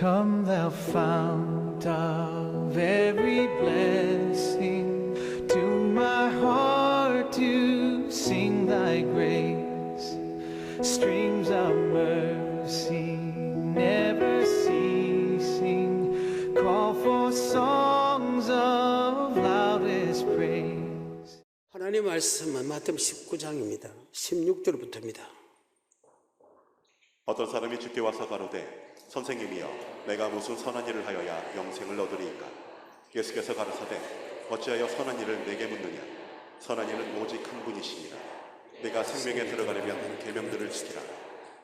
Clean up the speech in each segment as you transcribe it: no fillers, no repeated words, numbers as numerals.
Come thou fount of every blessing, to my heart to sing thy grace. Streams of mercy never ceasing, call for songs of loudest praise. 하나님의 말씀은 마태복음 19장입니다. 16절부터입니다. 어떤 사람이 주께 와서 가로되 선생님이여 내가 무슨 선한 일을 하여야 영생을 얻으리이까? 예수께서 가라사대 어찌하여 선한 일을 내게 묻느냐? 선한 일은 오직 한 분이시니라. 내가 생명에 들어가려면 계명들을 지키라.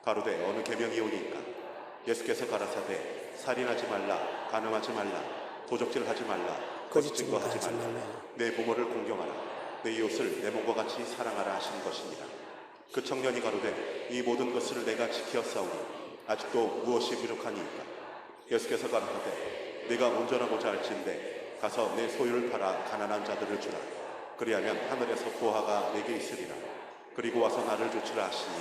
가로되 어느 계명이 오니까? 예수께서 가라사대 살인하지 말라, 간음하지 말라, 도적질하지 말라, 거짓 증거하지 말라, 내 부모를 공경하라, 내 이웃을 내 몸과 같이 사랑하라 하신 것이니라. 그 청년이 가로되 이 모든 것을 내가 지키었사오니 아직도 무엇이 부족하니까? 예수께서 가라사대 네가 온전하고자 할진대 가서 내 소유를 팔아 가난한 자들을 주라. 그리하면 하늘에서 보화가 내게 있으리라. 그리고 와서 나를 쫓으라 하시니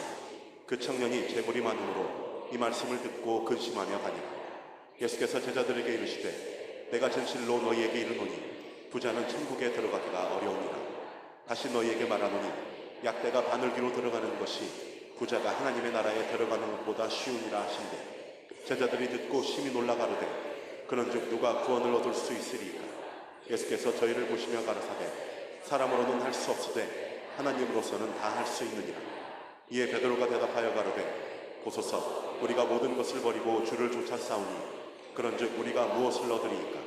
그 청년이 재물이 많으므로 이 말씀을 듣고 근심하며 가니라. 예수께서 제자들에게 이르시되 내가 진실로 너희에게 이르노니 부자는 천국에 들어가기가 어려우니라. 다시 너희에게 말하노니 약대가 바늘귀로 들어가는 것이 부자가 하나님의 나라에 들어가는 것보다 쉬우니라 하신대. 제자들이 듣고 심히 놀라 가로되 그런즉 누가 구원을 얻을 수 있으리이까? 예수께서 저희를 보시며 가라사대 사람으로는 할 수 없으되 하나님으로서는 다 할 수 있느니라. 이에 베드로가 대답하여 가로되 보소서 우리가 모든 것을 버리고 주를 쫓아 싸우니 그런즉 우리가 무엇을 얻으리이까?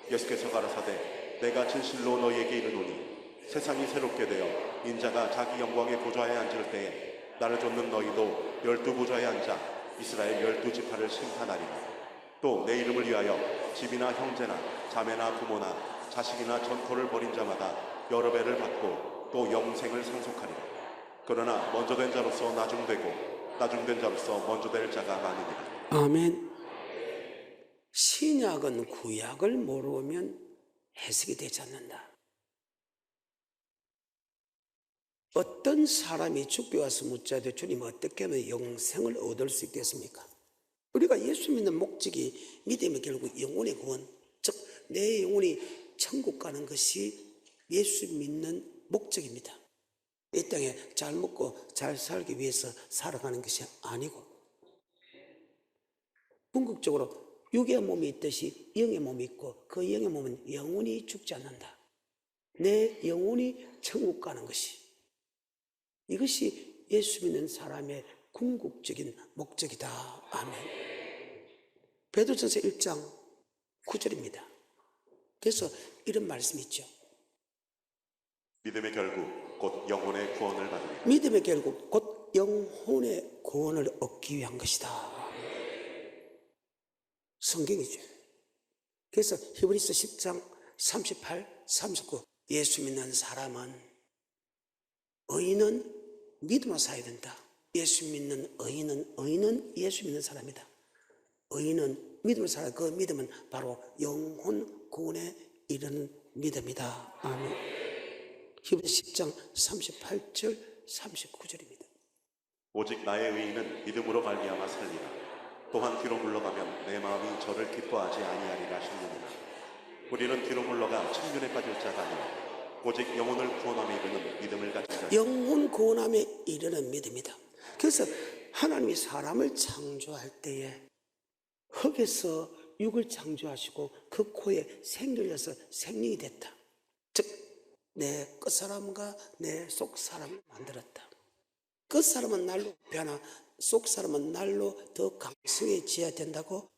예수께서 가라사대 내가 진실로 너희에게 이르노니 세상이 새롭게 되어 인자가 자기 영광의 보좌에 앉을 때에 나를 쫓는 너희도 12보좌에 앉아 이스라엘 12지파를 심판하리라. 또 내 이름을 위하여 집이나 형제나 자매나 부모나 자식이나 전토를 벌인 자마다 여러 배를 받고 또 영생을 상속하리라. 그러나 먼저 된 자로서 나중되고 나중된 자로서 먼저 될 자가 많으니라. 아멘. 신약은 구약을 모르면 해석이 되지 않는다. 어떤 사람이 죽게 와서 묻자되 주님 어떻게 하면 영생을 얻을 수 있겠습니까? 우리가 예수 믿는 목적이 믿음이 결국 영혼의 구원, 즉 내 영혼이 천국 가는 것이 예수 믿는 목적입니다. 이 땅에 잘 먹고 잘 살기 위해서 살아가는 것이 아니고 궁극적으로 육의 몸이 있듯이 영의 몸이 있고 그 영의 몸은 영원히 죽지 않는다. 내 영혼이 천국 가는 것이, 이것이 예수 믿는 사람의 궁극적인 목적이다. 아멘. 베드로전서 1장 9절입니다. 그래서 이런 말씀이 있죠. 믿음의 결국 곧 영혼의 구원을 받으리라. 믿음의 결국 곧 영혼의 구원을 얻기 위한 것이다. 성경이죠. 그래서 히브리서 10장 38, 39 예수 믿는 사람은 의인은 믿음으로 살아야 된다. 예수 믿는 의인은 예수 믿는 사람이다. 의인은 믿음으로 살아야, 그 믿음은 바로 영혼 구원에 이르는 믿음이다. 아멘. 히브리서 10장 38절 39절입니다. 오직 나의 의인은 믿음으로 말미암아 살리라. 또한 뒤로 물러가면 내 마음이 저를 기뻐하지 아니하리라 하셨느니라. 우리는 뒤로 물러가 천륜에 빠질 자가 아니라 오직 영혼을 구원함에 이르는 믿음을 가진 자. 영혼 구원함에 이르는 믿음이다. 그래서 하나님이 사람을 창조할 때에 흙에서 육을 창조하시고 그 코에 생기를 내서 생명이 됐다. 즉 내 끝사람과 내 속사람을 만들었다. 끝사람은 날로 변화, 속사람은 날로 더 강성해져야 된다고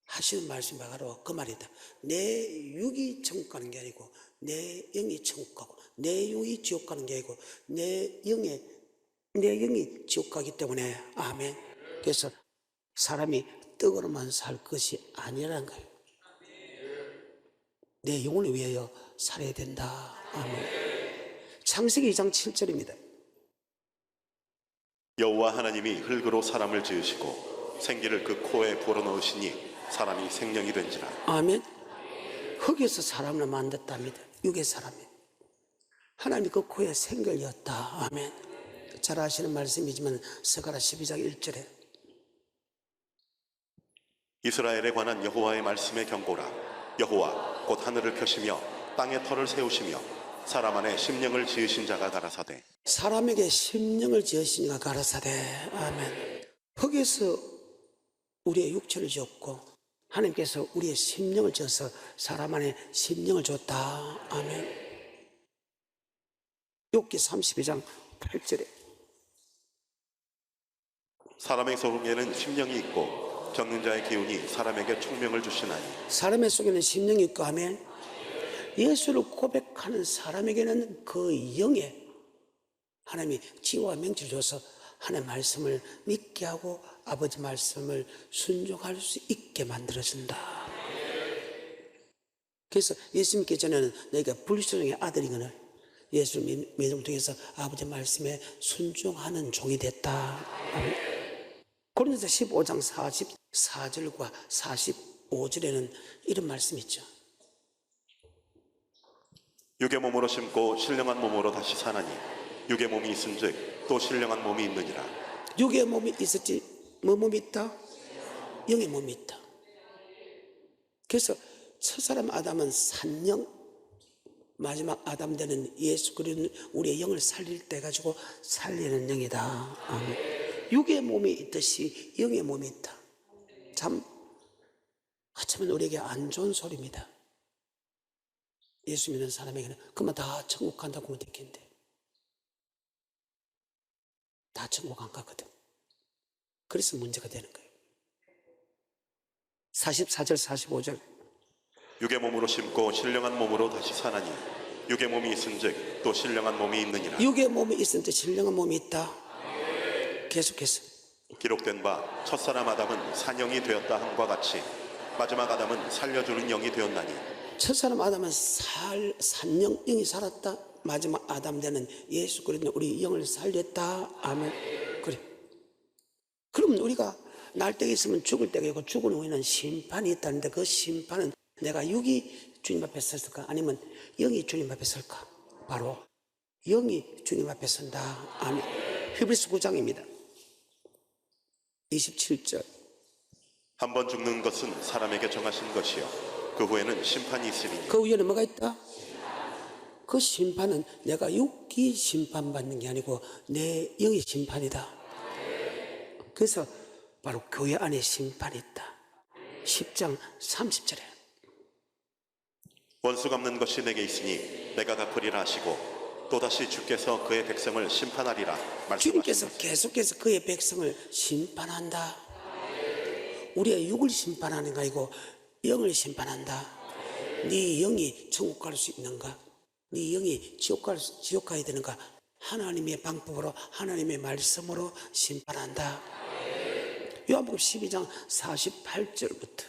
하시는 말씀이 바로 그 말이다. 내 육이 천국 가는 게 아니고 내 영이 천국 가고, 내 육이 지옥 가는 게 아니고 내 영이 지옥 가기 때문에. 아멘. 그래서 사람이 떡으로만 살 것이 아니라는 거예요. 내 영혼을 위하여 살아야 된다. 아멘. 창세기 2장 7절입니다. 여호와 하나님이 흙으로 사람을 지으시고 생기를 그 코에 불어넣으시니 사람이 생명이 된지라. 아멘. 흙에서 사람을 만들었답니다. 육의 사람이. 하나님이 그 코에 생기를 였다. 아멘. 잘 아시는 말씀이지만 스가랴 12장 1절에 이스라엘에 관한 여호와의 말씀의 경고라. 여호와 곧 하늘을 펴시며 땅에 터를 세우시며 사람 안에 심령을 지으신 자가 가라사대. 사람에게 심령을 지으시니가 가라사대. 아멘. 흙에서 우리의 육체를 지었고 하나님께서 우리의 심령을 지어서 사람 안에 심령을 줬다. 아멘. 욥기 32장 8절에 사람의 속에는 심령이 있고 적는 자의 기운이 사람에게 총명을 주시나니. 사람의 속에는 심령이 있고 하면 예수를 고백하는 사람에게는 그 영에 하나님이 지혜와 명철을 줘서 하나님의 말씀을 믿게 하고 아버지 말씀을 순종할 수 있게 만들어준다. 그래서 예수 믿기 전에는 너희가 불순종의 아들이거늘 예수를 믿음을 통해서 아버지 말씀에 순종하는 종이 됐다. 고린도서 15장 44절과 45절에는 이런 말씀이 있죠. 육의 몸으로 심고 신령한 몸으로 다시 사나니 육의 몸이 있은즉 또 신령한 몸이 있느니라. 육의 몸이 있었지 뭐 몸이 있다? 영의 몸이 있다. 그래서 첫사람 아담은 산영, 마지막 아담 되는 예수 그리스도는 우리의 영을 살릴 때 가지고 살리는 영이다. 아멘. 육의 몸이 있듯이 영의 몸이 있다. 참 어쩌면 우리에게 안 좋은 소리입니다. 예수 믿는 사람에게는 그만 다 천국 간다고 하면 되겠는데 다 천국 안 가거든. 그래서 문제가 되는 거예요. 44절 45절 육의 몸으로 심고 신령한 몸으로 다시 사나니 육의 몸이 있은즉 또 신령한 몸이 있느니라. 육의 몸이 있은데 신령한 몸이 있다. 계속해서 기록된 바 첫사람 아담은 산영이 되었다 함과 같이 마지막 아담은 살려주는 영이 되었나니. 첫사람 아담은 산영 영이 살았다. 마지막 아담 되는 예수 그리스도 우리 영을 살렸다. 아멘. 그래. 그러면 우리가 날 때가 있으면 죽을 때가 있고 죽은 후에는 심판이 있다는데 그 심판은 내가 육이 주님 앞에 섰을까 아니면 영이 주님 앞에 설까? 바로 영이 주님 앞에 선다. 아멘. 히브리서 9장입니다. 27절 한 번 죽는 것은 사람에게 정하신 것이요 그 후에는 심판이 있으리니. 그 후에는 뭐가 있다? 그 심판은 내가 육이 심판받는 게 아니고 내 영이 심판이다. 그래서 바로 교회 안에 심판이 있다. 10장 30절에 원수 갚는 것이 내게 있으니 내가 갚으리라 하시고 또다시 주께서 그의 백성을 심판하리라 주님께서 말씀하십니다. 계속해서 그의 백성을 심판한다. 우리의 육을 심판하는 게 아니고 영을 심판한다. 네 영이 천국 갈 수 있는가? 네 영이 지옥 가야 되는가? 하나님의 방법으로 하나님의 말씀으로 심판한다. 요한복음 12장 48절부터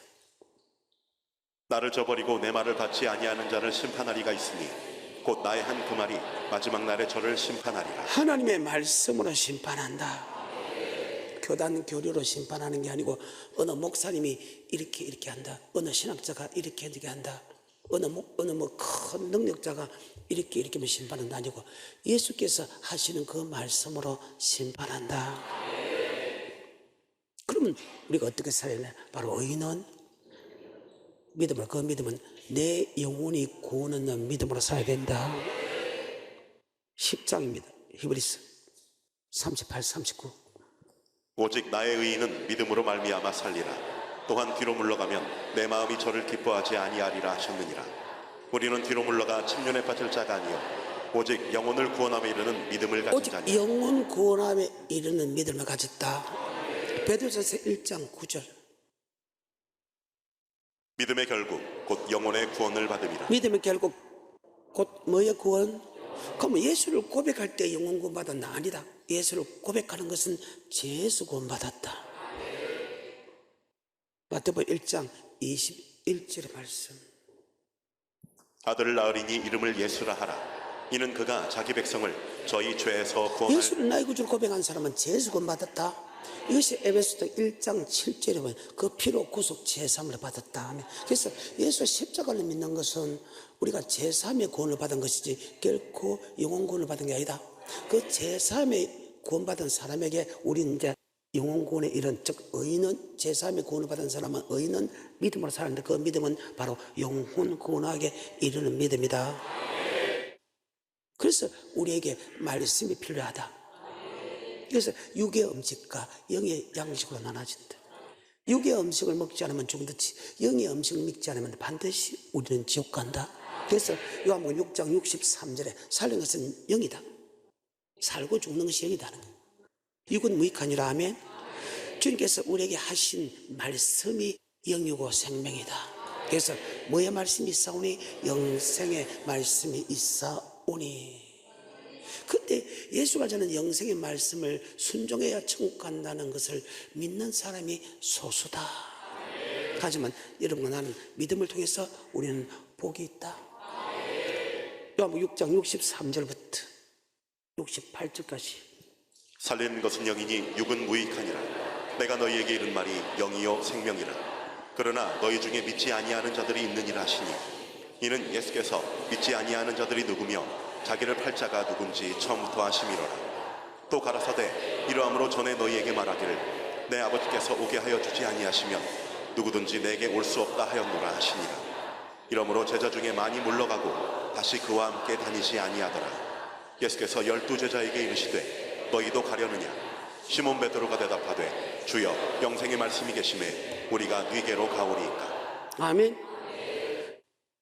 나를 저버리고 내 말을 받지 아니하는 자를 심판하리가 있으니 곧 나의 한 그 말이 마지막 날에 저를 심판하리라. 하나님의 말씀으로 심판한다. 교단 교류로 심판하는 게 아니고 어느 목사님이 이렇게 한다. 어느 신학자가 이렇게 한다. 어느 큰 능력자가 이렇게 하면 심판은 아니고 예수께서 하시는 그 말씀으로 심판한다. 그러면 우리가 어떻게 살아야 되나? 바로 의인은 믿음으로, 그 믿음은 내 영혼이 구원 얻는 믿음으로 살아야 된다. 10장입니다. 히브리서 38, 39 오직 나의 의인은 믿음으로 말미암아 살리라. 또한 뒤로 물러가면 내 마음이 저를 기뻐하지 아니하리라 하셨느니라. 우리는 뒤로 물러가 침륜에 빠질 자가 아니요 오직 영혼을 구원함에 이르는 믿음을 가진 오직 자니. 영혼 구원함에 이르는 믿음을 가졌다. 베드로전서 1장 9절 믿음의 결국 곧 영혼의 구원을 받음이라. 믿음의 결국 곧 뭐의 구원? 그러면 예수를 고백할 때 영혼 구원 받았나? 아니다. 예수를 고백하는 것은 죄수 구원 받았다. 마태복음 1장 21절의 말씀. 아들을 낳으리니 이름을 예수라 하라. 이는 그가 자기 백성을 저희 죄에서 구원할. 예수를 나의 구주로 고백한 사람은 죄수 구원 받았다. 이것이 에베소서 1장 7절에 보면 그 피로 구속 제사함을 받았다 하면, 그래서 예수 십자가를 믿는 것은 우리가 제사함의 구원을 받은 것이지 결코 영혼 구원을 받은 게 아니다. 그 제사함의 구원받은 사람에게 우리는 이제 영혼 구원에 이른, 즉 의인은 제3의 구원을 받은 사람은 의인은 믿음으로 사는데 그 믿음은 바로 영혼 구원하게 이르는 믿음이다. 그래서 우리에게 말씀이 필요하다. 그래서 육의 음식과 영의 양식으로 나눠진다. 육의 음식을 먹지 않으면 죽듯이 영의 음식을 먹지 않으면 반드시 우리는 지옥 간다. 그래서 요한복음 6장 63절에 살는 것은 영이다. 살고 죽는 것이 영이다는 거예요. 육은 무익하니라. 아멘. 주님께서 우리에게 하신 말씀이 영이고 생명이다. 그래서 뭐의 말씀이 있사오니? 영생의 말씀이 있사오니. 그때 예수가 저는 영생의 말씀을 순종해야 천국 간다는 것을 믿는 사람이 소수다. 하지만 여러분과 나는 믿음을 통해서 우리는 복이 있다. 요한복음 6장 63절부터 68절까지. 살리는 것은 영이니 육은 무익하니라. 내가 너희에게 이른 말이 영이요 생명이라. 그러나 너희 중에 믿지 아니하는 자들이 있느니라 하시니, 이는 예수께서 믿지 아니하는 자들이 누구며 자기를 팔 자가 누군지 처음부터 아심이로라. 또 가라사대 이러함으로 전에 너희에게 말하기를 내 아버지께서 오게 하여 주지 아니하시면 누구든지 내게 올 수 없다 하였노라 하시니라. 이러므로 제자 중에 많이 물러가고 다시 그와 함께 다니지 아니하더라. 예수께서 12제자에게 이르시되 너희도 가려느냐? 시몬 베드로가 대답하되 주여 영생의 말씀이 계심에 우리가 네게로 가오리이까. 아멘.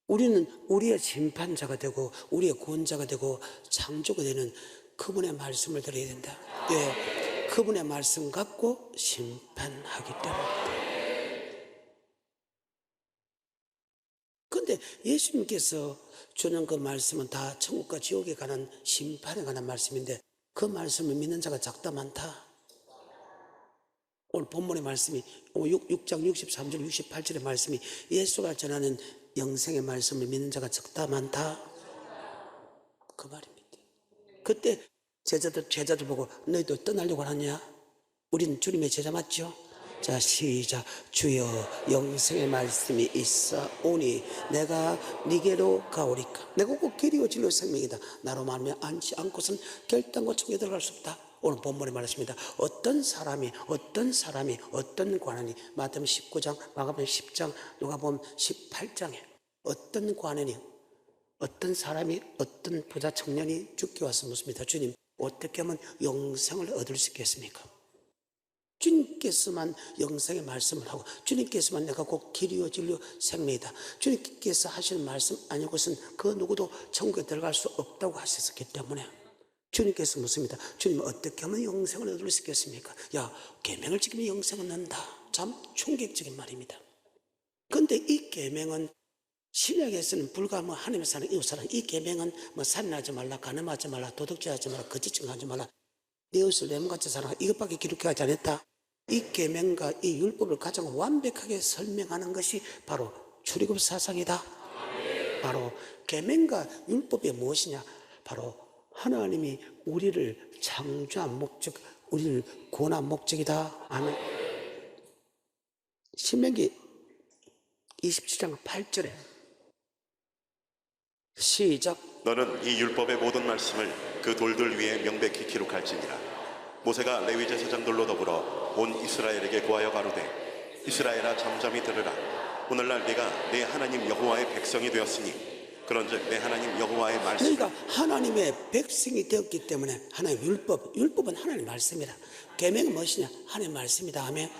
우리는 우리의 심판자가 되고 우리의 구원자가 되고 창조가 되는 그분의 말씀을 들어야 된다. 왜? 그분의 말씀 갖고 심판하기 때문에. 그런데 예수님께서 주는 그 말씀은 다 천국과 지옥에 관한 심판에 관한 말씀인데 그 말씀을 믿는 자가 작다 많다. 오늘 본문의 말씀이 6장 63절 68절의 말씀이 예수가 전하는 영생의 말씀을 믿는 자가 적다 많다 그 말입니다. 그때 제자들 보고 너희도 떠나려고 하느냐? 우리는 주님의 제자 맞죠? 자 시작. 주여 영생의 말씀이 있사오니 내가 네게로 가오리까. 내가 꼭 길이요 진리요 생명이다. 나로 말하면 앉지 않고선 결단과 천국에 들어갈 수 없다. 오늘 본문에 말했습니다. 어떤 사람이 어떤 관원이 마태복음 19장 마가복음 10장 누가복음 18장에 어떤 관원이 어떤 사람이 어떤 부자 청년이 죽게 와서 묻습니다. 주님 어떻게 하면 영생을 얻을 수 있겠습니까? 주님께서만 영생의 말씀을 하고 주님께서만 내가 꼭 길이요 진리요 생명이다. 주님께서 하시는 말씀 아니고선 그 누구도 천국에 들어갈 수 없다고 하셨기 때문에 주님께서 묻습니다. 주님 어떻게 하면 영생을 얻을 수 있겠습니까? 야 계명을 지키면 영생을 얻는다. 참 충격적인 말입니다. 그런데 이 계명은 신약에서는 불과 하나님의 사랑 이웃사랑 이 계명은 살인하지 말라 간음하지 말라 도둑질하지 말라 거짓증하지 말라 네 이웃을 내 몸같이 사랑하라 이것밖에 기록하지 않았다. 이 계명과 이 율법을 가장 완벽하게 설명하는 것이 바로 출애굽 사상이다. 바로 계명과 율법이 무엇이냐? 바로 하나님이 우리를 창조한 목적, 우리를 구원한 목적이다. 아멘. 신명기 27장 8절에 시작. 너는 이 율법의 모든 말씀을 그 돌들 위에 명백히 기록할지니라. 모세가 레위 제사장들로 더불어 온 이스라엘에게 고하여 가로되 이스라엘아 잠잠히 들으라. 오늘날 네가 내 하나님 여호와의 백성이 되었으니 그런즉 내 하나님 여호와의 말씀 그러니까 하나님의 백성이 되었기 때문에 하나님의 율법은 하나님의 말씀이다. 계명은 무엇이냐? 하나님의 말씀이다. 하면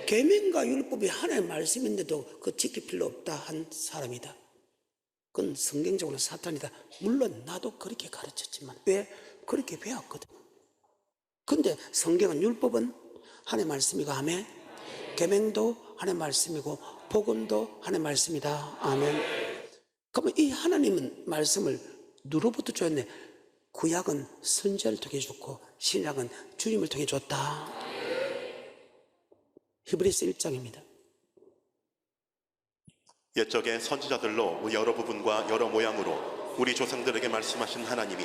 계명과 율법이 하나님의 말씀인데도 그 지킬 필요 없다 한 사람이다. 그건 성경적으로 사탄이다. 물론 나도 그렇게 가르쳤지만 왜? 그렇게 배웠거든. 근데 성경은 율법은 하나님의 말씀이고 아멘. 계명도 하나님의 말씀이고 복음도 하나님의 말씀이다. 아멘. 그러면 이 하나님은 말씀을 누구부터 줬네? 구약은 선지자를 통해 줬고 신약은 주님을 통해 줬다. 히브리서 1장입니다. 옛적의 선지자들로 여러 부분과 여러 모양으로 우리 조상들에게 말씀하신 하나님이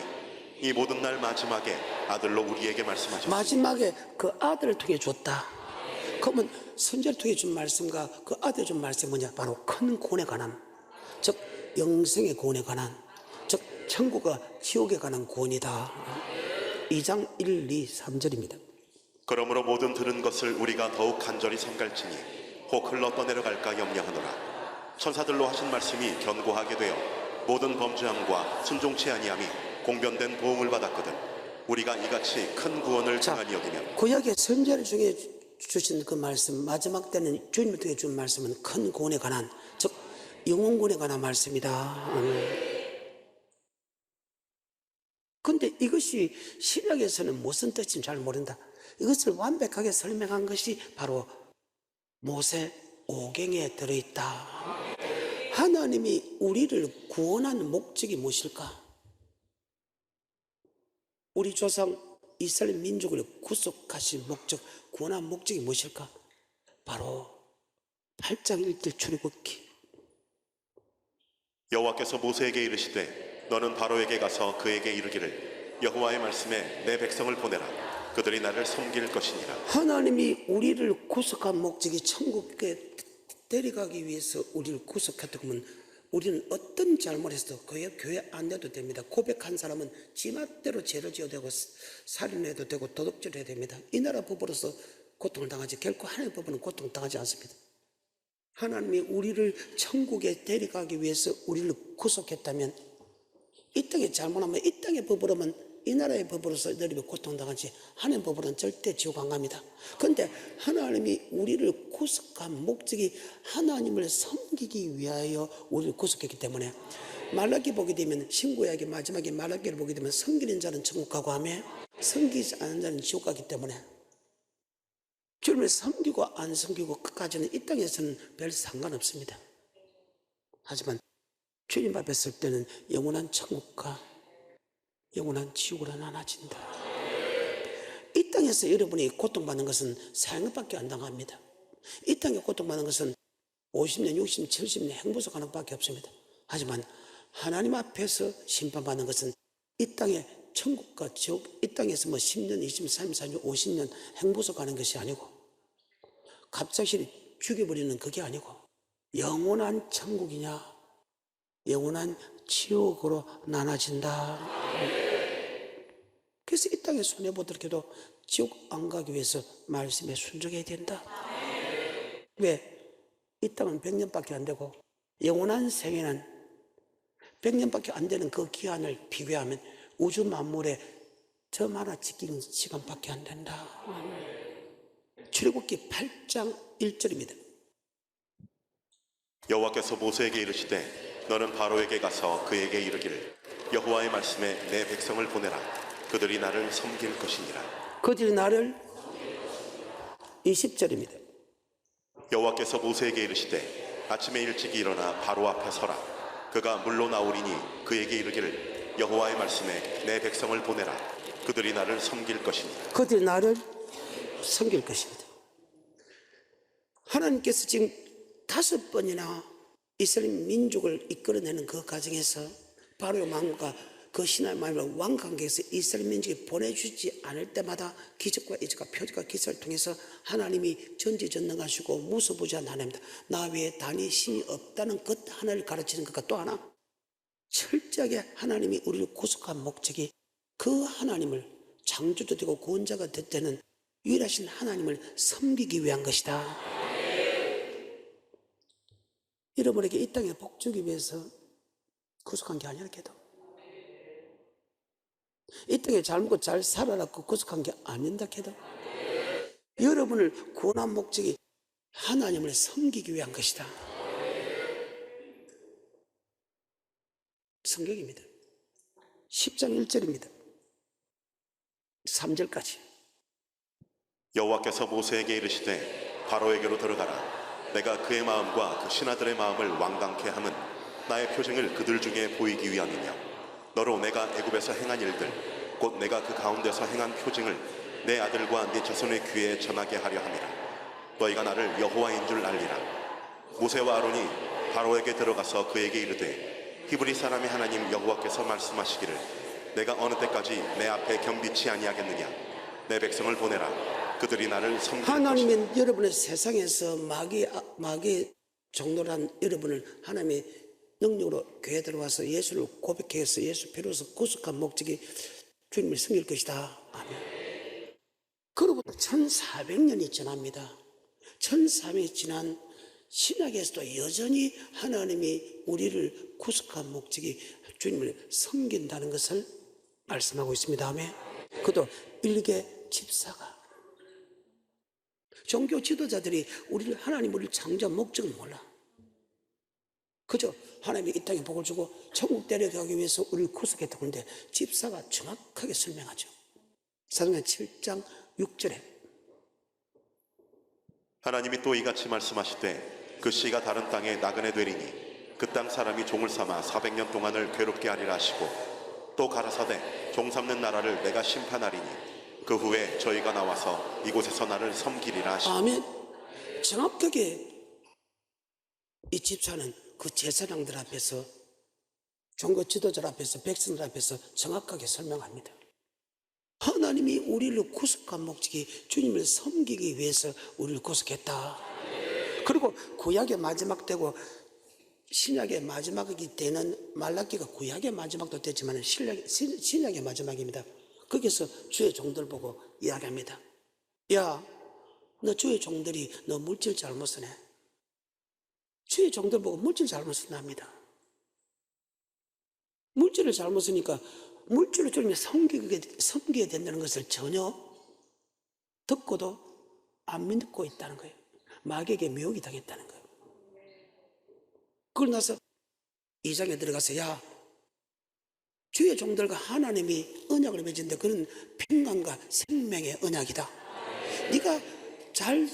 이 모든 날 마지막에 아들로 우리에게 말씀하셨습니다. 마지막에 그 아들을 통해 줬다. 그러면 선지자를 통해 준 말씀과 그 아들이 준 말씀이 뭐냐? 바로 큰 구원에 관한, 즉 영생의 구원에 관한, 즉 천국과 지옥에 관한 구원이다. 2장 1, 2, 3절입니다. 그러므로 모든 들은 것을 우리가 더욱 간절히 삼갈지니 혹 흘러 떠내려갈까 염려하노라. 천사들로 하신 말씀이 견고하게 되어 모든 범죄함과 순종치 아니함이 공변된 보응을 받았거든 우리가 이같이 큰 구원을 당하니 여기면 구약의 선지자 중에 주신 그 말씀, 마지막 때는 주님을 통해 준 말씀은 큰 구원에 관한, 즉 영혼구원에 관한 말씀이다. 근데 이것이 신약에서는 무슨 뜻인지 잘 모른다. 이것을 완벽하게 설명한 것이 바로 모세 오경에 들어있다. 하나님이 우리를 구원한 목적이 무엇일까? 우리 조상 이스라엘 민족을 구속하신 목적, 구원한 목적이 무엇일까? 바로 8장 1절 출애굽기. 여호와께서 모세에게 이르시되 너는 바로에게 가서 그에게 이르기를 여호와의 말씀에 내 백성을 보내라. 그들이 나를 섬길 것이니라. 하나님이 우리를 구속한 목적이 천국에 데려가기 위해서 우리를 구속했다고 하면 우리는 어떤 잘못했어도 교회 안 내도 됩니다. 고백한 사람은 지맛대로 죄를 지어도 되고 살인해도 되고 도둑질해도 됩니다. 이 나라 법으로서 고통을 당하지 결코 하나님의 법으로는 고통을 당하지 않습니다. 하나님이 우리를 천국에 데려가기 위해서 우리를 구속했다면 이 땅에 잘못하면 이 땅의 법으로만 이 나라의 법으로서 너희들이 고통당하지 하나님의 법으로는 절대 지옥 안 갑니다. 그런데 하나님이 우리를 구속한 목적이 하나님을 섬기기 위하여 우리를 구속했기 때문에 말라기 보게 되면 신구약의 마지막에 말라기를 보게 되면 섬기는 자는 천국 가고 하며 섬기지 않는 자는 지옥 가기 때문에 주님을 섬기고 안 섬기고 끝까지는 이 땅에서는 별 상관없습니다. 하지만 주님 앞에 설 때는 영원한 천국과 영원한 지옥으로 나눠진다. 이 땅에서 여러분이 고통받는 것은 사형밖에 안 당합니다. 이 땅에 고통받는 것은 50년, 60년, 70년 행보소 가는 밖에 없습니다. 하지만 하나님 앞에서 심판받는 것은 이 땅에 천국과 지옥, 이 땅에서 뭐 10년, 20년, 30년, 40년, 50년 행보소 가는 것이 아니고 갑자기 죽여버리는 그게 아니고 영원한 천국이냐 영원한 지옥으로 나눠진다. 그래서 이 땅에 손해보더라도 지옥 안 가기 위해서 말씀에 순종해야 된다. 왜? 이 땅은 100년밖에 안 되고 영원한 생애는 100년밖에 안 되는 그 기한을 비교하면 우주 만물에 점 하나 지키는 시간밖에 안 된다. 출애굽기 8장 1절입니다. 여호와께서 모세에게 이르시되 너는 바로에게 가서 그에게 이르기를 여호와의 말씀에 내 백성을 보내라. 그들이 나를 섬길 것이니라. 그들이 나를 20절입니다. 여호와께서 모세에게 이르시되 아침에 일찍 일어나 바로 앞에 서라. 그가 물로 나오리니 그에게 이르기를 여호와의 말씀에 내 백성을 보내라. 그들이 나를 섬길 것이니라. 그들이 나를 섬길 것입니다. 하나님께서 지금 5번이나 이스라엘 민족을 이끌어내는 그 과정에서 바로의 왕과 그 신하의 마음을 왕관계에서 이스라엘 민족이 보내주지 않을 때마다 기적과 이적과 표적과 기사를 통해서 하나님이 전지전능하시고 무소부지한 하나님이다. 나 외에 단위 신이 없다는 것 하나를 가르치는 것과 또 하나 철저하게 하나님이 우리를 구속한 목적이 그 하나님을 창조도 되고 구원자가 되는 유일하신 하나님을 섬기기 위한 것이다. 여러분에게 이 땅에 복 주기 위해서 구속한 게 아니라 걔도 이 땅에 잘 먹고 잘 살아라고 구속한 게 아닌다 걔도 여러분을 구원한 목적이 하나님을 섬기기 위한 것이다. 성경입니다. 10장 1절입니다. 3절까지. 여호와께서 모세에게 이르시되 바로에게로 들어가라. 내가 그의 마음과 그 신하들의 마음을 완강케 함은 나의 표징을 그들 중에 보이기 위함이며 너로 내가 애굽에서 행한 일들 곧 내가 그 가운데서 행한 표징을 내 아들과 네 자손의 귀에 전하게 하려 함이라. 너희가 나를 여호와인 줄 알리라. 모세와 아론이 바로에게 들어가서 그에게 이르되 히브리 사람의 하나님 여호와께서 말씀하시기를 내가 어느 때까지 내 앞에 겸비치 아니하겠느냐. 내 백성을 보내라. 그들이 나를 섬길 하나님은 것이다. 여러분의 세상에서 마귀의 종노란 여러분을 하나님의 능력으로 교회에 들어와서 예수를 고백해서 예수 피로서 구속한 목적이 주님을 섬길 것이다. 아멘. 그리고 1400년이 지납니다. 1400년이 지난 신약에서도 여전히 하나님이 우리를 구속한 목적이 주님을 섬긴다는 것을 말씀하고 있습니다. 아멘. 그것도 일개 집사가. 종교 지도자들이 하나님 우리를 창조한 목적을 몰라. 그저 하나님이 이 땅에 복을 주고 천국 데려가기 위해서 우리를 구속했다고 하는데 집사가 정확하게 설명하죠. 사도행전 7장 6절에 하나님이 또 이같이 말씀하시되 그 씨가 다른 땅에 나그네 되리니 그 땅 사람이 종을 삼아 400년 동안을 괴롭게 하리라 하시고 또 가라사대 종 삼는 나라를 내가 심판하리니 그 후에 저희가 나와서 이곳에서 나를 섬기리라 하시고. 아멘. 정확하게 이 집사는 그 제사장들 앞에서 종교 지도자 앞에서 백성들 앞에서 정확하게 설명합니다. 하나님이 우리를 구속한 목적이 주님을 섬기기 위해서 우리를 구속했다. 그리고 구약의 마지막 되고 신약의 마지막이 되는 말라기가 구약의 마지막도 됐지만 신약의 마지막입니다. 거기서 주의 종들 보고 이야기합니다. 야, 너 주의 종들이 너 물질 잘못 쓰네. 주의 종들 보고 물질 잘못 쓴답니다. 물질을 잘못 쓰니까 물질로 주님을 섬기게 된다는 것을 전혀 듣고도 안 믿고 있다는 거예요. 마귀에게 미혹이 당했다는 거예요. 그러고 나서 2장에 들어가서 야, 주의 종들과 하나님이 언약을 맺은데 그런 평강과 생명의 언약이다. 네가 잘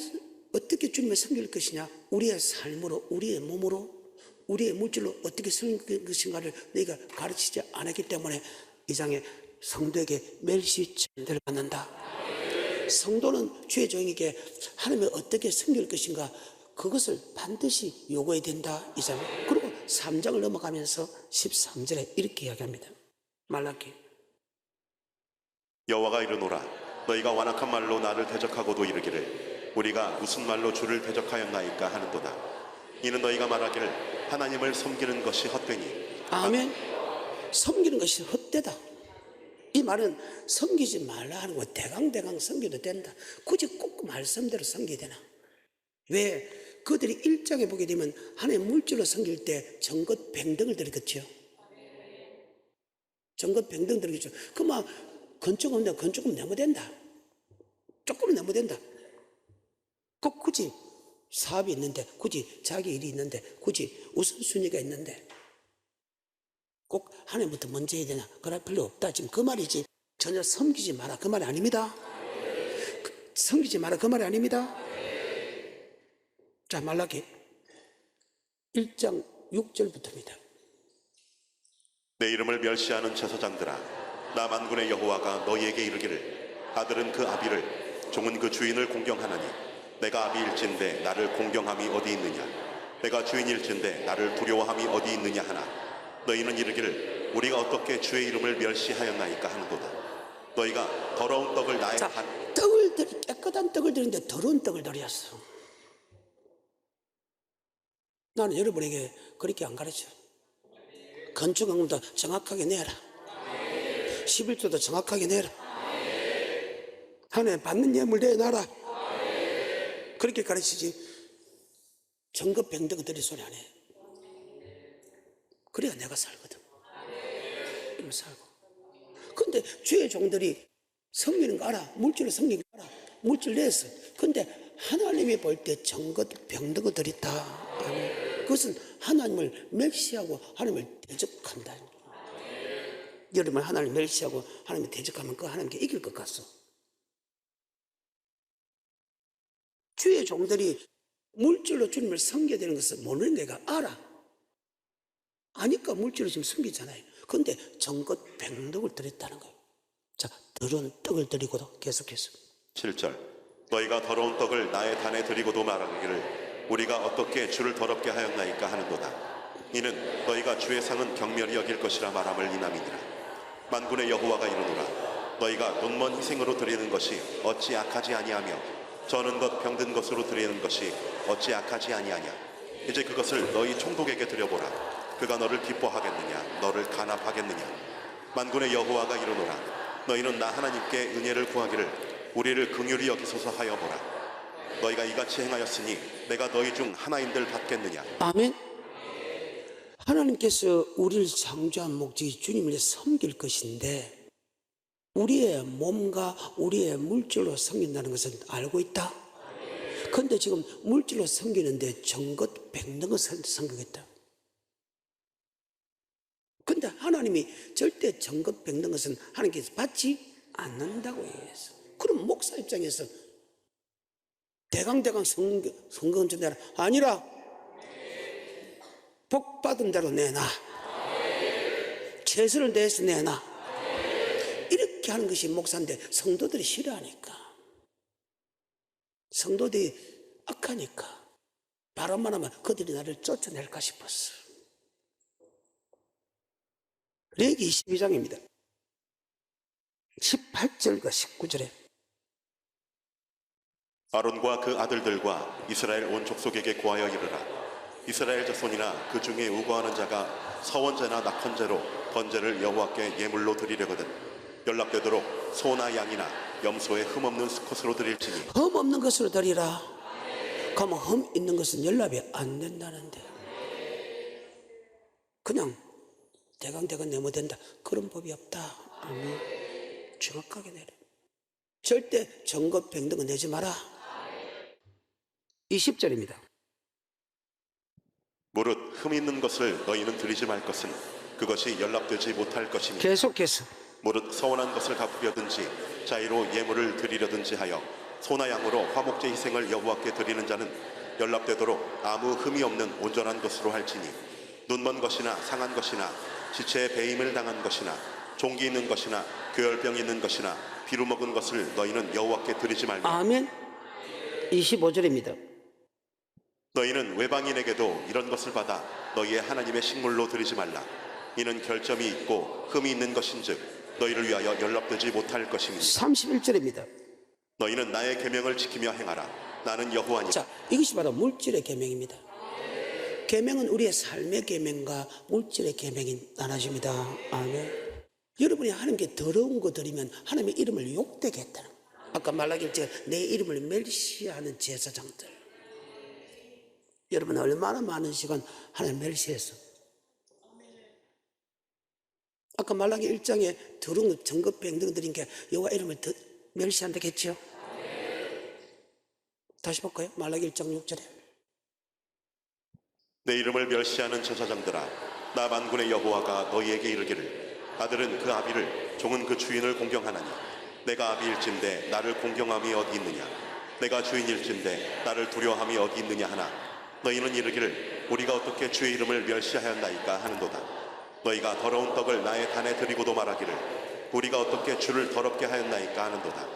어떻게 주님을 섬길 것이냐, 우리의 삶으로, 우리의 몸으로, 우리의 물질로 어떻게 섬길 것인가를 너희가 가르치지 않았기 때문에 이 장에 성도에게 멸시천대를 받는다. 성도는 주의 종에게 하나님을 어떻게 섬길 것인가 그것을 반드시 요구해야 된다. 이 장. 그리고 3장을 넘어가면서 13절에 이렇게 이야기합니다. 말라기 여호와가 이르노라 너희가 완악한 말로 나를 대적하고도 이르기를 우리가 무슨 말로 주를 대적하였나이까 하는도다. 이는 너희가 말하기를 하나님을 섬기는 것이 헛되니. 아멘. 섬기는 것이 헛되다. 이 말은 섬기지 말라 하는 거 대강대강 섬겨도 된다. 굳이 꼭 말씀대로 섬겨야 되나? 왜? 그들이 1장에 보게 되면 하나님 물질로 섬길 때 정것 병등을 들이겠죠. 정것 병등 들이겠죠. 그만 건축은 내면 된다. 조금은 내면 된다. 꼭 굳이 사업이 있는데, 굳이 자기 일이 있는데, 굳이 우선순위가 있는데 꼭 하나님부터 먼저 해야 되나? 그럴 필요 없다. 지금 그 말이지. 전혀 섬기지 마라. 그 말이 아닙니다. 섬기지 마라. 그 말이 아닙니다. 자, 말라기 1장 6절부터입니다. 내 이름을 멸시하는 제사장들아 나 만군의 여호와가 너희에게 이르기를 아들은 그 아비를 종은 그 주인을 공경하나니 내가 아비일진데 나를 공경함이 어디 있느냐 내가 주인일진데 나를 두려워함이 어디 있느냐 하나 너희는 이르기를 우리가 어떻게 주의 이름을 멸시하였나이까 하는도다. 너희가 더러운 떡을 나의 깨끗한 떡을 드리는데 더러운 떡을 드렸어. 나는 여러분에게 그렇게 안 가르쳐. 건축원금도 정확하게 내라. 11조도 정확하게 내라. 하나님 받는 예물 내놔라. 그렇게 가르치지. 정급 병덕 드릴 소리 안 해. 그래야 내가 살거든. 이러면 살고. 근데 주의 종들이 섬기는 거 알아. 물질을 섬기는 거 알아. 물질 내서. 근데 하나님이 볼 때 정것 병덕을 드렸다. 그것은 하나님을 멸시하고 하나님을 대적한다. 여러분 하나님을 멸시하고 하나님을 대적하면 그 하나님께 이길 것 같소. 주의 종들이 물질로 주님을 섬겨야 되는 것을 모르는 내가 알아. 아니까 물질로 지금 섬기잖아요. 그런데 정것 병덕을 드렸다는 거예요. 자, 더러운 떡을 드리고도 계속해서 7절 너희가 더러운 떡을 나의 단에 드리고도 말하기를 우리가 어떻게 주를 더럽게 하였나이까 하는도다. 이는 너희가 주의 상은 경멸히 여길 것이라 말함을 이남이니라. 만군의 여호와가 이르노라 너희가 눈먼 희생으로 드리는 것이 어찌 악하지 아니하며 저는 것 병든 것으로 드리는 것이 어찌 악하지 아니하냐. 이제 그것을 너희 총독에게 드려보라. 그가 너를 기뻐하겠느냐 너를 간합하겠느냐. 만군의 여호와가 이르노라 너희는 나 하나님께 은혜를 구하기를 우리를 긍휼히 여기소서 하여 보라. 너희가 이같이 행하였으니 내가 너희 중 하나인들 받겠느냐. 아멘. 하나님께서 우리를 창조한 목적이 주님을 섬길 것인데 우리의 몸과 우리의 물질로 섬긴다는 것은 알고 있다. 그런데 지금 물질로 섬기는데 정것 백능을 섬기겠다. 그런데 하나님이 절대 정것 백능 것은 하나님께서 받지 않는다고 얘기했어. 그럼 목사 입장에서 대강대강 성금 준다 아니라 복 받은 대로 내놔, 최선을 다해서 내놔, 이렇게 하는 것이 목사인데 성도들이 싫어하니까, 성도들이 악하니까 바람만 하면 그들이 나를 쫓아낼까 싶었어. 레위기 22장입니다 18절과 19절에 아론과 그 아들들과 이스라엘 온 족속에게 고하여 이르라. 이스라엘 자손이나 그 중에 우거하는 자가 서원제나 낙헌제로 번제를 여호와께 예물로 드리려거든 연락되도록 소나 양이나 염소에 흠없는 수컷으로 드릴지니. 흠 없는 것으로 드리라. 그러면 흠 있는 것은 연락이 안 된다는데 그냥 대강대강 내면 된다, 그런 법이 없다. 아멘. 정확하게 내려. 절대 정것 백등은 내지 마라. 20절입니다 무릇 흠 있는 것을 너희는 드리지 말 것은 그것이 연락되지 못할 것이니. 계속해서 무릇 서원한 것을 갚으려든지 자의로 예물을 드리려든지 하여 소나 양으로 화목제 희생을 여호와께 드리는 자는 연락되도록 아무 흠이 없는 온전한 것으로 할지니. 눈먼 것이나 상한 것이나 지체에 배임을 당한 것이나 종기 있는 것이나 교열병 있는 것이나 비루 먹은 것을 너희는 여호와께 드리지 말며. 아멘. 25절입니다 너희는 외방인에게도 이런 것을 받아 너희의 하나님의 식물로 드리지 말라. 이는 결점이 있고 흠이 있는 것인즉 너희를 위하여 연락되지 못할 것입니다. 31절입니다 너희는 나의 계명을 지키며 행하라. 나는 여호와니라. 자, 이것이 바로 물질의 계명입니다. 계명은 우리의 삶의 계명과 물질의 계명이 나눠집니다. 아멘. 여러분이 하나님께 더러운 거 드리면 하나님의 이름을 욕되게 했다는 거예요. 아까 말라기를 제가 내 이름을 멸시하는 제사장들, 여러분 얼마나 많은 시간 하나님 멸시했어. 아까 말라기 1장에 더러운 거 정것 백등 드린 게 여호와 이름을 멸시한다고 했죠. 다시 볼까요? 말라기 1장 6절에 내 이름을 멸시하는 제사장들아, 나 만군의 여호와가 너희에게 이르기를 아들은 그 아비를 종은 그 주인을 공경하나니 내가 아비일진데 나를 공경함이 어디 있느냐. 내가 주인일진데 나를 두려워함이 어디 있느냐 하나 너희는 이르기를 우리가 어떻게 주의 이름을 멸시하였나이까 하는도다. 너희가 더러운 떡을 나의 단에 드리고도 말하기를 우리가 어떻게 주를 더럽게 하였나이까 하는도다.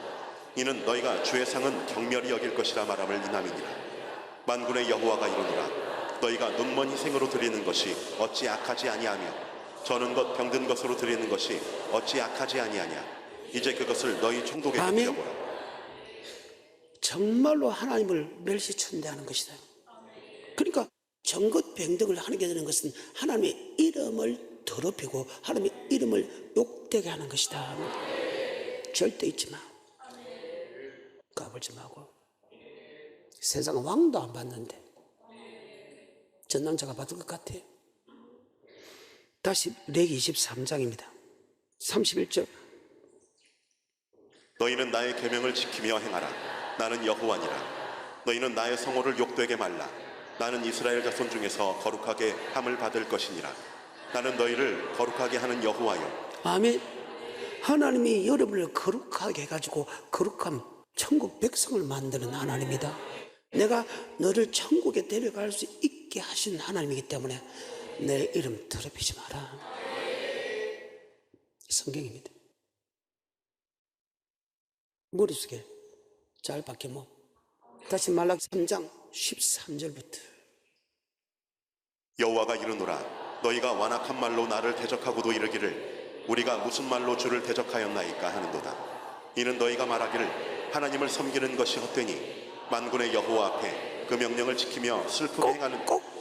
이는 너희가 주의 상은 경멸히 여길 것이라 말함을 인함이니라. 만군의 여호와가 이르노라. 너희가 눈먼 희생으로 드리는 것이 어찌 악하지 아니하며 저는 것 병든 것으로 드리는 것이 어찌 악하지 아니하냐. 이제 그것을 너희 총독에게 드려보라. 정말로 하나님을 멸시천대하는 것이다. 그러니까 정것 병등을 하게 되는 것은 하나님의 이름을 더럽히고 하나님의 이름을 욕되게 하는 것이다. 절대 잊지 마. 까불지 말고. 세상은 왕도 안 받는데 전능자가 받을 것 같아요. 다시 레위기 23장입니다 31절 너희는 나의 계명을 지키며 행하라. 나는 여호와니라. 너희는 나의 성호를 욕되게 말라. 나는 이스라엘 자손 중에서 거룩하게 함을 받을 것이니라. 나는 너희를 거룩하게 하는 여호와요. 아멘. 하나님이 여러분을 거룩하게 해가지고 거룩한 천국 백성을 만드는 하나님이다. 내가 너를 천국에 데려갈 수 있게 하신 하나님이기 때문에 내 이름 더럽히지 마라. 성경입니다. 머릿속에 잘 박혀모. 다시 말라기 3장 13절부터 여호와가 이르노라. 너희가 완악한 말로 나를 대적하고도 이르기를 우리가 무슨 말로 주를 대적하였나이까 하는도다. 이는 너희가 말하기를 하나님을 섬기는 것이 헛되니 만군의 여호와 앞에 그 명령을 지키며 슬프게 행하는 꼭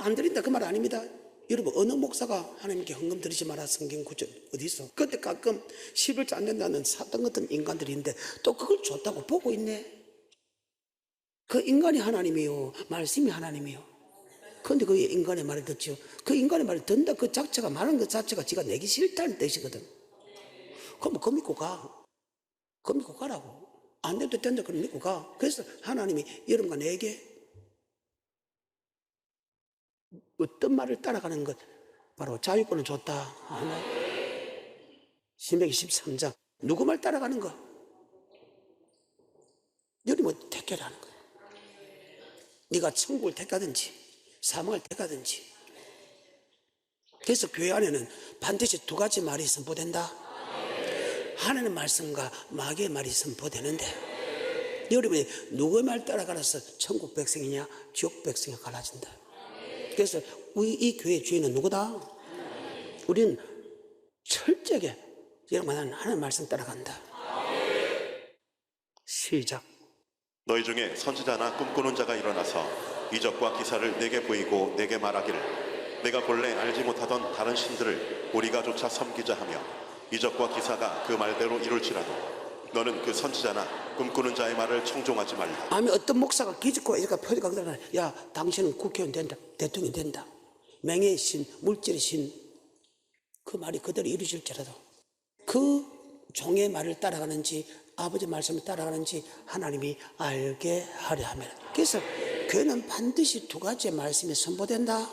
안 드린다 그 말 아닙니다. 여러분 어느 목사가 하나님께 헌금 드리지 마라 성경 구절 어디 있어? 그때 가끔 11조 안 된다는 사탄 같은 인간들인데 또 그걸 좋다고 보고 있네. 그 인간이 하나님이요 말씀이 하나님이요. 그런데 그 인간의 말을 듣죠. 그 인간의 말을 듣는다 그 자체가 말하는 그 자체가 지가 내기 싫다는 뜻이거든. 그럼 그 믿고 가. 그 믿고 가라고. 안 돼도 된다 그럼 믿고 가. 그래서 하나님이 여러분과 내게 어떤 말을 따라가는 것 바로 자유권을 줬다. 신명기 13장 누구 말 따라가는 거? 여러분 택결 하는 거야. 네가 천국을 택하든지 사망을 택하든지. 그래서 교회 안에는 반드시 두 가지 말이 선포된다. 하나님의 말씀과 마귀의 말이 선포되는데 여러분이 누구의 말 따라가서 천국 백성이냐 지옥 백성이 갈라진다. 그래서 우리 이 교회의 주인은 누구다? 우리는 철저하게 여러분 하나님의 말씀 따라간다. 시작. 너희 중에 선지자나 꿈꾸는 자가 일어나서 이적과 기사를 내게 보이고 내게 말하기를 내가 본래 알지 못하던 다른 신들을 우리가 조차 섬기자 하며 이적과 기사가 그 말대로 이룰지라도 너는 그 선지자나 꿈꾸는 자의 말을 청종하지 말라. 아니 어떤 목사가 기적과 이적과 표적과 그러나 야 당신은 국회의원 된다 대통령이 된다 맹의 신 물질의 신 그 말이 그대로 이루어질지라도 그 종의 말을 따라가는지 아버지 말씀을 따라가는지 하나님이 알게 하려 함이라. 그래서 교회는 반드시 두 가지의 말씀이 선포된다.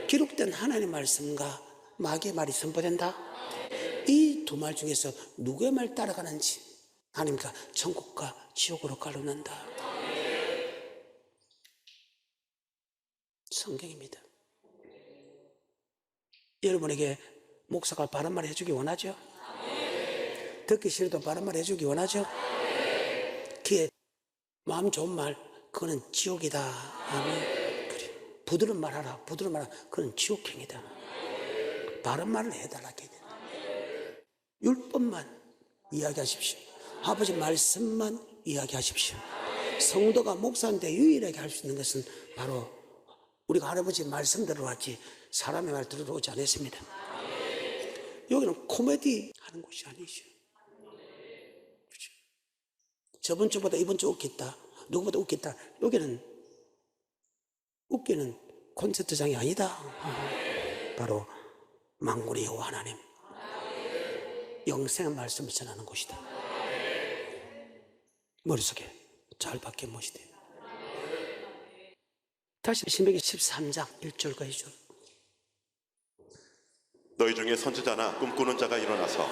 기록된 하나님의 말씀과 마귀의 말이 선포된다. 이 두 말 중에서 누구의 말 따라가는지 하나님과 천국과 지옥으로 가르는다. 성경입니다. 여러분에게 목사가 바른 말 해주기 원하죠? 듣기 싫어도 바른 말 해주기 원하죠? 그의 마음 좋은 말 그거는 지옥이다. 아멘. 그래. 부드러운 말 하라. 부드러운 말 하라. 그건 지옥행이다. 바른 말을 해달라. 율법만 이야기하십시오. 아버지 말씀만 이야기하십시오. 성도가 목사인데 유일하게 할 수 있는 것은 바로 우리가 할아버지 말씀 들어왔지 사람의 말 들어오지 않았습니다. 여기는 코미디 하는 곳이 아니죠. 그렇죠? 저번 주보다 이번 주 웃겼다. 누구보다 웃겼다. 여기는 웃기는 콘서트장이 아니다. 바로 만군의 여호와 하나님 영생의 말씀을 전하는 곳이다. 머릿속에 잘 박혀 모시되 다시 신명기 13장 1절과 2절. 너희 중에 선지자나 꿈꾸는 자가 일어나서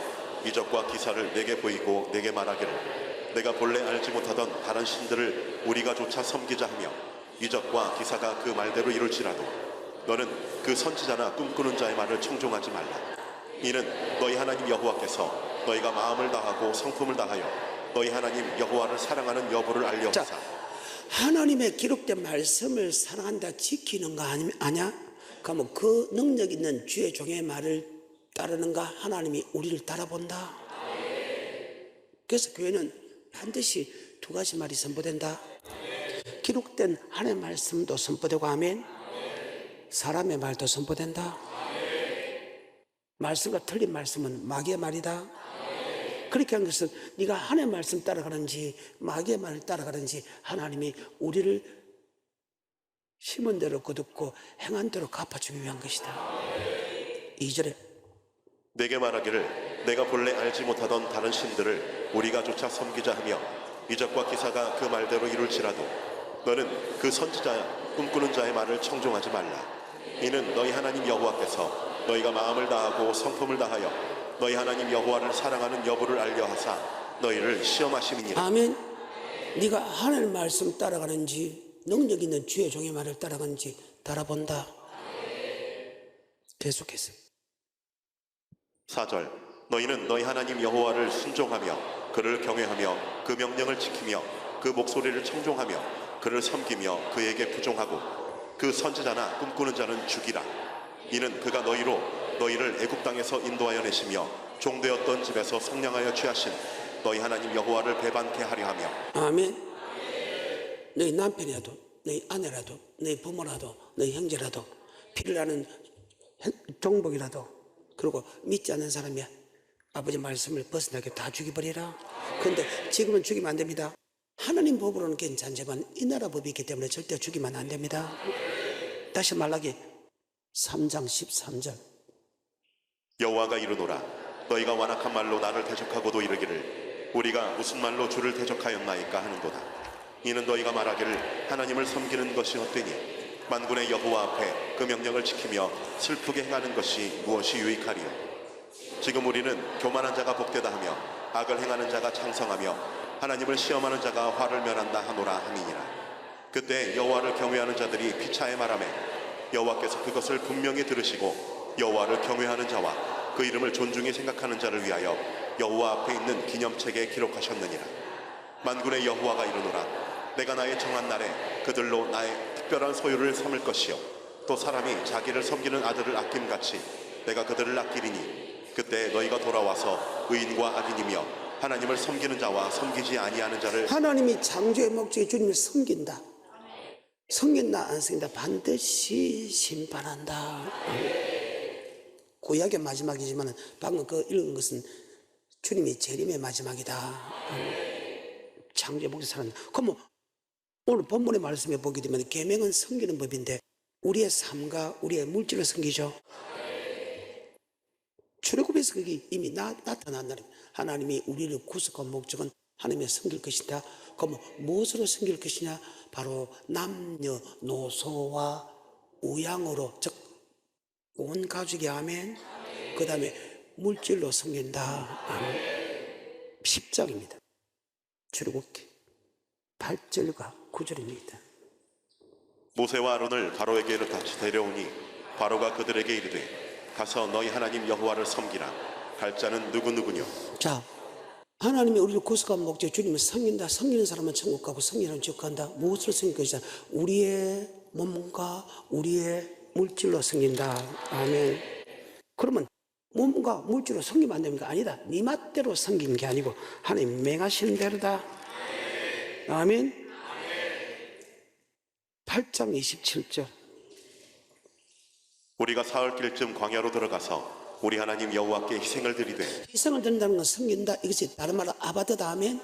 이적과 기사를 내게 보이고 내게 말하기를 내가 본래 알지 못하던 다른 신들을 우리가 조차 섬기자 하며 이적과 기사가 그 말대로 이룰지라도 너는 그 선지자나 꿈꾸는 자의 말을 청종하지 말라. 이는 너희 하나님 여호와께서 너희가 마음을 다하고 성품을 다하여 너희 하나님 여호와를 사랑하는 여부를 알려하사. 하나님의 기록된 말씀을 사랑한다 지키는가 아냐? 그러면 그 능력 있는 주의 종의 말을 따르는가? 하나님이 우리를 따라본다. 그래서 교회는 반드시 두 가지 말이 선포된다. 기록된 하나님의 말씀도 선포되고 아멘. 사람의 말도 선포된다. 말씀과 틀린 말씀은 마귀의 말이다. 그렇게 한 것은 네가 하나님의 말씀 따라가는지 마귀의 말을 따라가는지 하나님이 우리를 심은 대로 거둡고 행한 대로 갚아주기 위한 것이다. 2절에 내게 말하기를 내가 본래 알지 못하던 다른 신들을 우리가 조차 섬기자 하며 이적과 기사가 그 말대로 이룰지라도 너는 그 선지자 꿈꾸는 자의 말을 청종하지 말라. 이는 너희 하나님 여호와께서 너희가 마음을 다하고 성품을 다하여 너희 하나님 여호와를 사랑하는 여부를 알려하사 너희를 시험하심이니라. 아멘. 네가 하나님 말씀 따라가는지 능력 있는 주의 종의 말을 따라가는지 따라본다. 계속해서 4절 너희는 너희 하나님 여호와를 순종하며 그를 경외하며 그 명령을 지키며 그 목소리를 청종하며 그를 섬기며 그에게 부종하고 그 선지자나 꿈꾸는 자는 죽이라. 이는 그가 너희를 애굽 땅에서 인도하여 내시며 종되었던 집에서 성량하여 취하신 너희 하나님 여호와를 배반케 하려 하며. 아멘. 너희 남편이라도 너희 아내라도 너희 부모라도 너희 형제라도 피를 나는 종복이라도, 그리고 믿지 않는 사람이 아버지 말씀을 벗어나게 다 죽여버리라. 그런데 지금은 죽이면 안 됩니다. 하나님 법으로는 괜찮지만 이 나라 법이 있기 때문에 절대 죽이면 안 됩니다. 다시 말하기 3장 13절. 여호와가 이르노라 너희가 완악한 말로 나를 대적하고도 이르기를 우리가 무슨 말로 주를 대적하였나이까 하는도다. 이는 너희가 말하기를 하나님을 섬기는 것이 헛되니 만군의 여호와 앞에 그 명령을 지키며 슬프게 행하는 것이 무엇이 유익하리요. 지금 우리는 교만한 자가 복되다 하며 악을 행하는 자가 창성하며 하나님을 시험하는 자가 화를 면한다 하노라 함이니라. 그때 여호와를 경외하는 자들이 피차에 말하매 여호와께서 그것을 분명히 들으시고 여호와를 경외하는 자와 그 이름을 존중히 생각하는 자를 위하여 여호와 앞에 있는 기념책에 기록하셨느니라. 만군의 여호와가 이르노라 내가 나의 정한 날에 그들로 나의 특별한 소유를 삼을 것이요 또 사람이 자기를 섬기는 아들을 아낌같이 내가 그들을 아끼리니 그때 너희가 돌아와서 의인과 악인이며 하나님을 섬기는 자와 섬기지 아니하는 자를 하나님이 창조의 목적이 주님을 섬긴다. 섬긴다 안 섬긴다 반드시 심판한다. 구약의 마지막이지만 방금 그 읽은 것은 주님이 재림의 마지막이다. 창조의 목적 사는. 그럼 오늘 본문의 말씀에 보게 되면 계명은 섬기는 법인데 우리의 삶과 우리의 물질을 섬기죠. 출애굽에서 그게 이미 나타난 날입니다. 하나님이 우리를 구속한 목적은 하나님의 섬길 것이다. 그럼 무엇으로 섬길 것이냐? 바로 남녀노소와 우양으로, 즉 온 가족이 아멘. 그 다음에 물질로 섬긴다. 아멘. 10장입니다. 출애굽기 8절과 9절입니다. 모세와 아론을 바로에게로 다시 데려오니 바로가 그들에게 이르되 가서 너희 하나님 여호와를 섬기라. 갈 자는 누구누구뇨. 자, 하나님이 우리를 구속한 목적 주님을 섬긴다. 섬기는 사람은 천국 가고 섬기는 사람은 지옥 간다. 무엇으로 섬길 것이다? 우리의 몸과 우리의 물질로 섬긴다. 아멘. 그러면 몸과 물질로 섬기면 안 됩니까? 아니다. 네 맛대로 섬기는 게 아니고 하나님 맹하시는 대로다. 아멘. 8장 27절. 우리가 사흘길쯤 광야로 들어가서 우리 하나님 여호와께 희생을 드리되. 희생을 드린다는 건 섬긴다. 이것이 다른 말로 아바드다. 아멘.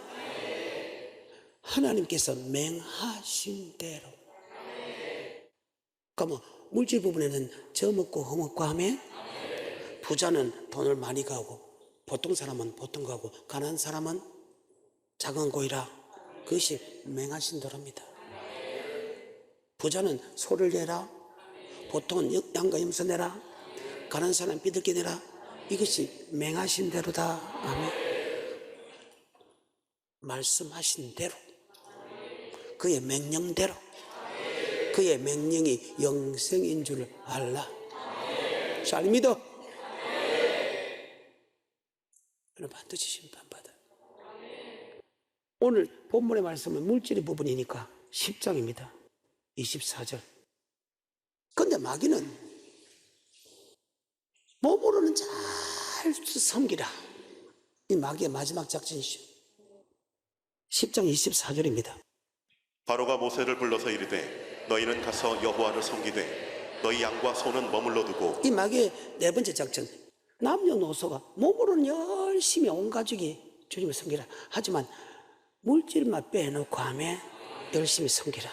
하나님께서 맹하신 대로. 그러면 물질 부분에는 저먹고 허먹고 하면 부자는 돈을 많이 가고 보통 사람은 보통 가고 가난한 사람은 작은 고이라. 그것이 맹하신 대로입니다. 부자는 소를 내라. 보통은 양과 염소 내라. 가난한 사람은 비둘기 내라. 이것이 맹하신 대로다. 아멘. 말씀하신 대로. 그의 명령대로. 그의 명령이 영생인 줄 알라. 잘 믿어. 여러분 반드시 심판받아. 오늘 본문의 말씀은 물질의 부분이니까 10장입니다. 24절. 그런데 마귀는 몸으로는 잘 섬기라. 이 마귀의 마지막 작전이죠. 10장 24절입니다. 바로가 모세를 불러서 이르되 너희는 가서 여호와를 섬기되 너희 양과 소는 머물러 두고. 이 마귀의 네 번째 작전. 남녀노소가 몸으로는 열심히 온 가족이 주님을 섬기라. 하지만 물질만 빼놓고 하면 열심히 섬기라.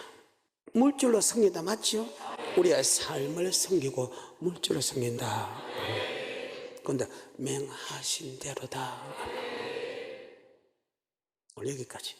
물질로 섬긴다 맞죠? 우리의 삶을 섬기고 물질로 섬긴다. 그런데 맹하신 대로다. 오늘 여기까지.